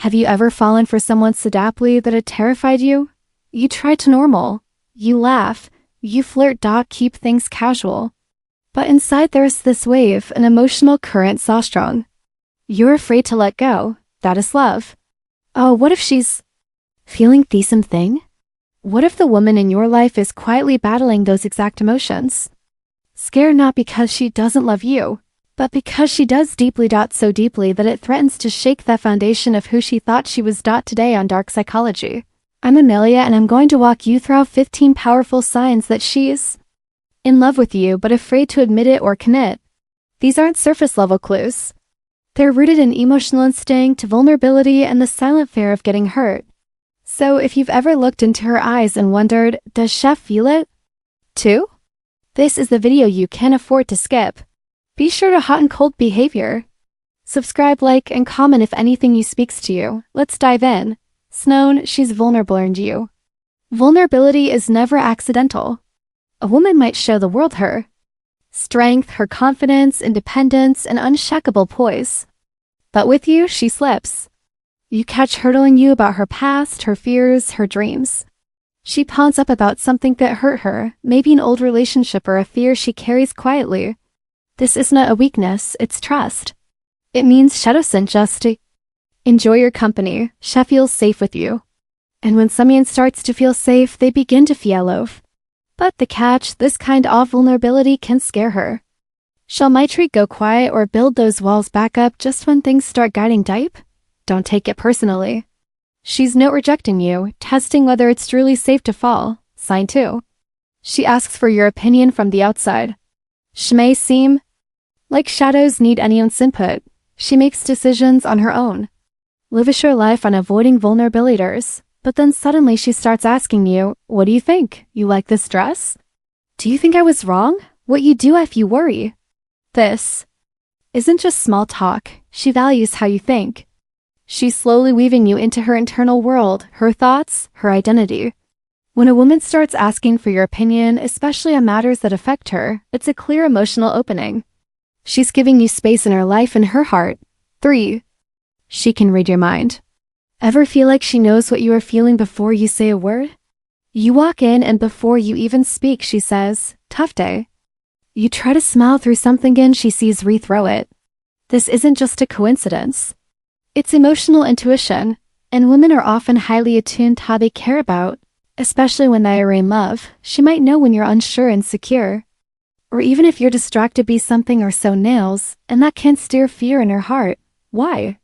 Have you ever fallen for someone so deeply that it terrified you? You try to normal. You laugh. You flirt. Keep things casual. But inside there's this wave, an emotional current so strong. You're afraid to let go. That is love. Oh, what if she's feeling the same thing? What if the woman in your life is quietly battling those exact emotions? Scared not because she doesn't love you, but because she does deeply. So deeply that it threatens to shake the foundation of who she thought she was. Today on Dark Psychology, I'm Amelia and I'm going to walk you through 15 powerful signs that she's in love with you but afraid to admit it or commit. These aren't surface level clues. They're rooted in emotional instinct, vulnerability, and the silent fear of getting hurt. So if you've ever looked into her eyes and wondered, does Chef feel it too? This is the video you can't afford to skip. Be sure to hot and cold behavior. Subscribe, like, and comment if anything you speaks to you. Let's dive in. Known, she's vulnerable in you. Vulnerability is never accidental. A woman might show the world her strength, her confidence, independence, and unshakable poise. But with you, she slips. You catch her telling you about her past, her fears, her dreams. She pawns up about something that hurt her, maybe an old relationship or a fear she carries quietly. This isn't a weakness, it's trust. It means she doesn't just enjoy your company, she feels safe with you. And when someone starts to feel safe, they begin to feel love. But the catch, this kind of vulnerability can scare her. She'll might go quiet or build those walls back up just when things start getting deep. Don't take it personally. She's not rejecting you, testing whether it's truly safe to fall. Sign 2. She asks for your opinion from the outside. She may seem like shadows need anyone's input. She makes decisions on her own. Lives her life on avoiding vulnerabilities. But then suddenly she starts asking you, what do you think? You like this dress? Do you think I was wrong? What you do if you worry? This isn't just small talk. She values how you think. She's slowly weaving you into her internal world, her thoughts, her identity. When a woman starts asking for your opinion, especially on matters that affect her, it's a clear emotional opening. She's giving you space in her life and her heart. 3. She can read your mind. Ever feel like she knows what you are feeling before you say a word? You walk in and before you even speak, she says, tough day. You try to smile through something and she sees rethrow it. This isn't just a coincidence. It's emotional intuition, and women are often highly attuned to how they care about, especially when they are in love. She might know when you're unsure and insecure. Or even if you're distracted by something or so nails, and that can stir fear in her heart. Why?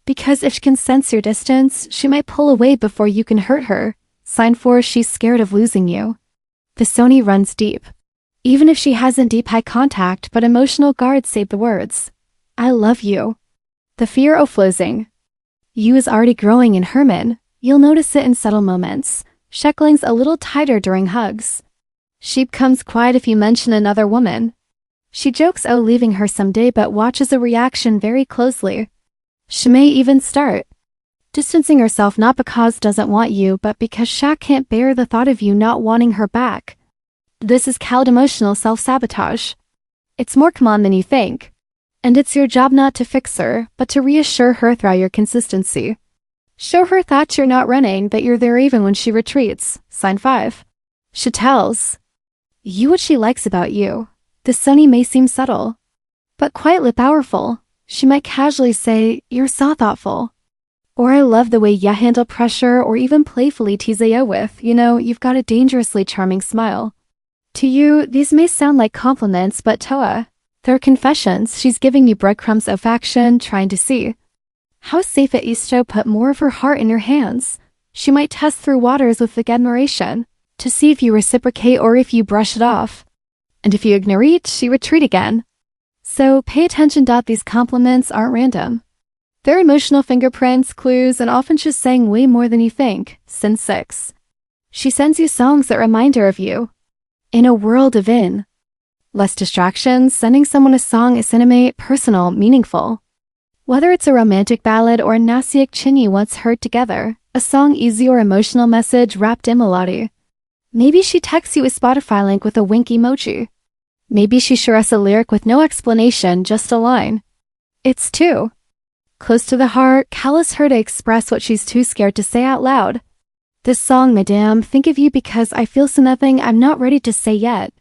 Because if she can sense your distance, she might pull away before you can hurt her. Sign 4, she's scared of losing you. The Sony runs deep. Even if she hasn't deep eye contact, but emotional guards save the words. I love you. The fear of losing you is already growing in Herman. You'll notice it in subtle moments. Sheckling's a little tighter during hugs. She becomes quiet if you mention another woman. She jokes leaving her someday but watches a reaction very closely. She may even start distancing herself not because doesn't want you but because she can't bear the thought of you not wanting her back. This is called emotional self-sabotage. It's more common than you think. And it's your job not to fix her, but to reassure her through your consistency. Show her that you're not running, that you're there even when she retreats. Sign 5. She tells you what she likes about you. The Sunny may seem subtle, but quietly powerful. She might casually say, you're so thoughtful. Or I love the way you handle pressure, or even playfully tease you with, you've got a dangerously charming smile. To you, these may sound like compliments, but Toa, they're confessions. She's giving you breadcrumbs of action, trying to see how safe it is to put more of her heart in your hands. She might test through waters with the admiration to see if you reciprocate or if you brush it off. And if you ignore it, she retreat again. So pay attention. These compliments aren't random. They're emotional fingerprints, clues, and often just saying way more than you think. Sin 6. She sends you songs that remind her of you. In a world of less distractions, sending someone a song is intimate, personal, meaningful. Whether it's a romantic ballad or a nasiak chin you once heard together, a song easy or emotional message wrapped in melody. Maybe she texts you a Spotify link with a wink emoji. Maybe she shares a lyric with no explanation, just a line. It's 2. Close to the heart, callous her to express what she's too scared to say out loud. This song, Madame, think of you because I feel so nothing I'm not ready to say yet.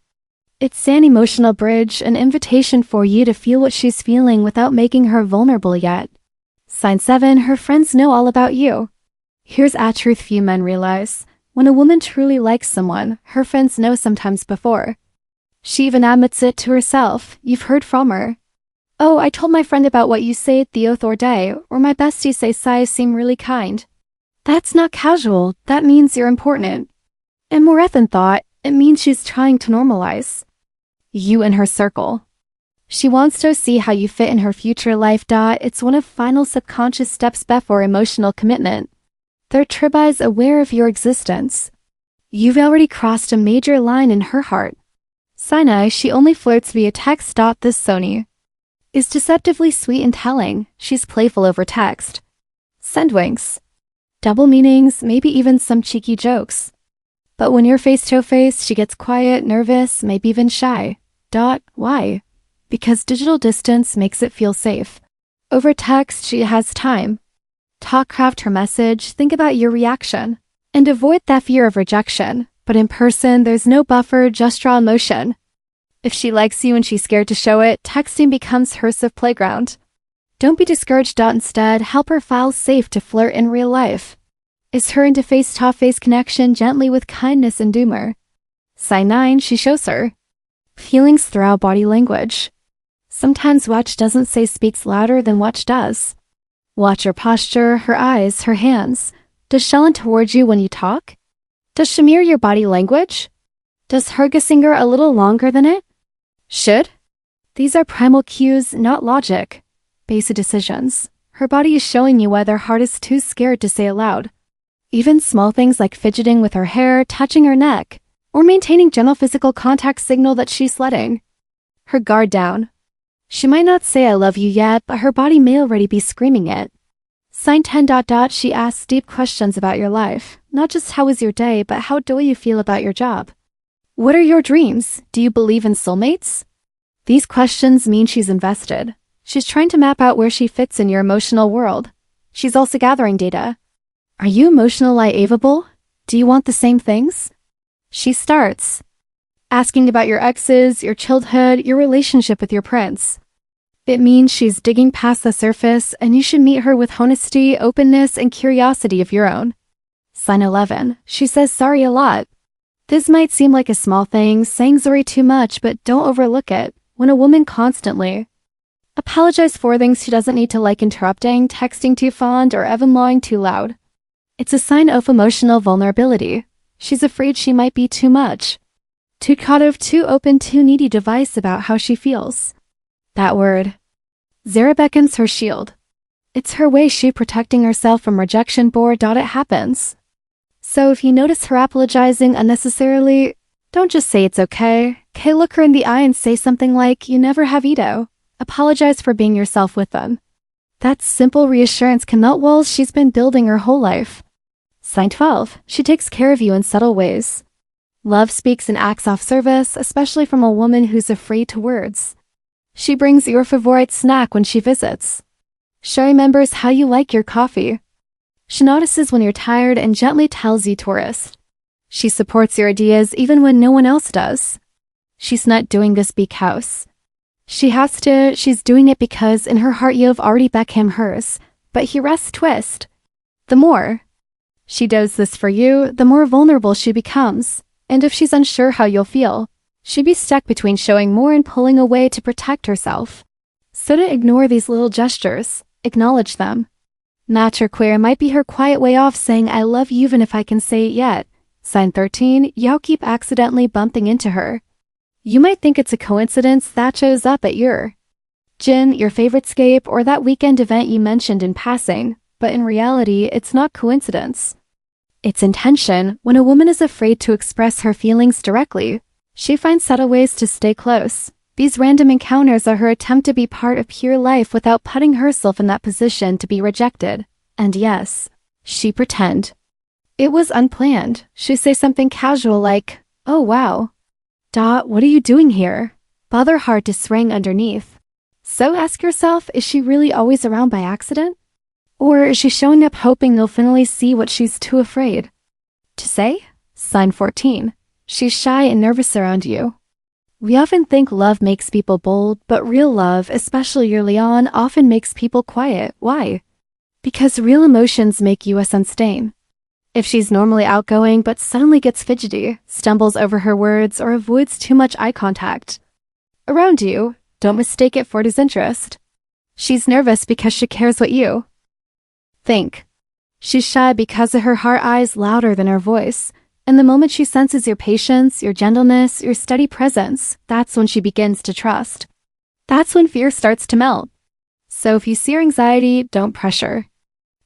It's an emotional bridge, an invitation for you to feel what she's feeling without making her vulnerable yet. Sign 7, her friends know all about you. Here's a truth few men realize. When a woman truly likes someone, her friends know sometimes before. She even admits it to herself. You've heard from her. Oh, I told my friend about what you say the other day, or my bestie say sighs seem really kind. That's not casual, that means you're important. And more often thought, it means she's trying to normalize you in her circle. She wants to see how you fit in her future life. It's one of final subconscious steps before emotional commitment. Their tribe is aware of your existence. You've already crossed a major line in her heart. Sinai, she only flirts via text. This Sony is deceptively sweet and telling. She's playful over text. Send winks. Double meanings, maybe even some cheeky jokes. But when you're face to face, she gets quiet, nervous, maybe even shy. Why? Because digital distance makes it feel safe. Over text, she has time. Craft her message, think about your reaction, and avoid that fear of rejection. But in person, there's no buffer, just raw emotion. If she likes you and she's scared to show it, texting becomes her safe playground. Don't be discouraged. Instead, help her feel safe to flirt in real life. Is her into face-to-face connection gently with kindness and humor. Sign 9, she shows her feelings through body language. Sometimes watch doesn't say speaks louder than watch does. Watch her posture, her eyes, her hands. Does she lean towards you when you talk? Does she mirror your body language? Does her singer a little longer than it should? These are primal cues, not logic. Basic decisions. Her body is showing you whether her heart is too scared to say aloud. Even small things like fidgeting with her hair, touching her neck, or maintaining gentle physical contact signal that she's letting her guard down. She might not say I love you yet, but her body may already be screaming it. Sign 10. She asks deep questions about your life. Not just how was your day, but how do you feel about your job? What are your dreams? Do you believe in soulmates? These questions mean she's invested. She's trying to map out where she fits in your emotional world. She's also gathering data. Are you emotionally available? Do you want the same things? She starts asking about your exes, your childhood, your relationship with your prince. It means she's digging past the surface, and you should meet her with honesty, openness, and curiosity of your own. Sign 11. She says sorry a lot. This might seem like a small thing, saying sorry too much, but don't overlook it. When a woman constantly apologizes for things she doesn't need to, like interrupting, texting too fond, or even lying too loud, it's a sign of emotional vulnerability. She's afraid she might be too much. Too caught of, too open, too needy device about how she feels. That word. Zara beckons her shield. It's her way she protecting herself from rejection. It happens. So if you notice her apologizing unnecessarily, don't just say it's okay. Look her in the eye and say something like, you never have ego. Apologize for being yourself with them. That simple reassurance can melt walls she's been building her whole life. Sign 12. She takes care of you in subtle ways. Love speaks and acts off service, especially from a woman who's afraid to words. She brings your favorite snack when she visits. She remembers how you like your coffee. She notices when you're tired and gently tells you tourist. She supports your ideas even when no one else does. She's not doing this because she has to, she's doing it because in her heart you've already become hers, but he rests twist. The more she does this for you, the more vulnerable she becomes. And if she's unsure how you'll feel, she'd be stuck between showing more and pulling away to protect herself. So to ignore these little gestures, acknowledge them. Match or queer might be her quiet way of saying I love you even if I can say it yet. Sign 13, you'll keep accidentally bumping into her. You might think it's a coincidence that shows up at your gym, your favorite scape, or that weekend event you mentioned in passing, but in reality, it's not coincidence. It's intention. When a woman is afraid to express her feelings directly, she finds subtle ways to stay close. These random encounters are her attempt to be part of pure life without putting herself in that position to be rejected. And yes, she pretend. It was unplanned. She say something casual like, oh wow. What are you doing here? Bother heart to swing underneath. So ask yourself, is she really always around by accident? Or is she showing up hoping you'll finally see what she's too afraid to say? Sign 14. She's shy and nervous around you. We often think love makes people bold, but real love, especially early on, often makes people quiet. Why? Because real emotions make you a sustain. If she's normally outgoing but suddenly gets fidgety, stumbles over her words, or avoids too much eye contact around you, don't mistake it for disinterest. She's nervous because she cares what you think. She's shy because of her heart eyes louder than her voice. And the moment she senses your patience, your gentleness, your steady presence, that's when she begins to trust. That's when fear starts to melt. So if you see her anxiety, don't pressure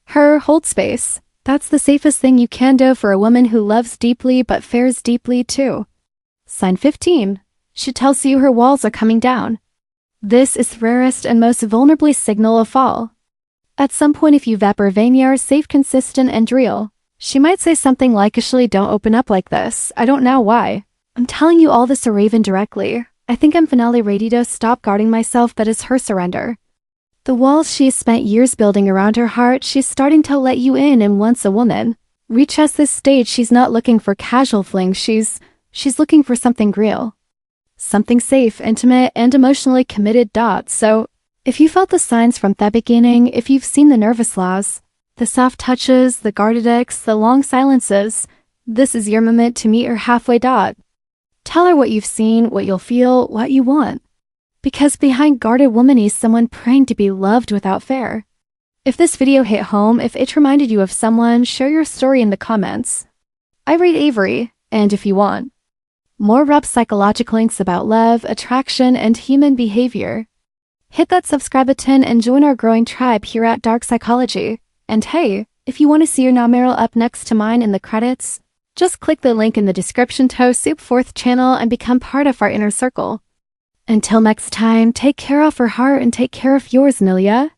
her, hold space. That's the safest thing you can do for a woman who loves deeply but fears deeply too. Sign 15. She tells you her walls are coming down. This is the rarest and most vulnerably signal of fall. At some point, if you are safe, consistent, and real, she might say something like, "Actually, don't open up like this. I don't know why. I'm telling you all this, a raven directly. I think I'm finally ready to stop guarding myself." That is her surrender. The walls she's spent years building around her heart, she's starting to let you in, and once a woman reaches this stage, she's not looking for casual flings. She's looking for something real. Something safe, intimate, and emotionally committed. So, if you felt the signs from the beginning, if you've seen the nervous laws, the soft touches, the guarded looks, the long silences, this is your moment to meet her halfway. Tell her what you've seen, what you'll feel, what you want. Because behind guarded woman is someone praying to be loved without fear. If this video hit home, if it reminded you of someone, share your story in the comments. I rate Avery, and if you want more rough psychological links about love, attraction, and human behavior, hit that subscribe button and join our growing tribe here at Dark Psychology. And hey, if you want to see your numerial up next to mine in the credits, just click the link in the description to Soup 4th channel and become part of our inner circle. Until next time, take care of her heart and take care of yours, Nilia.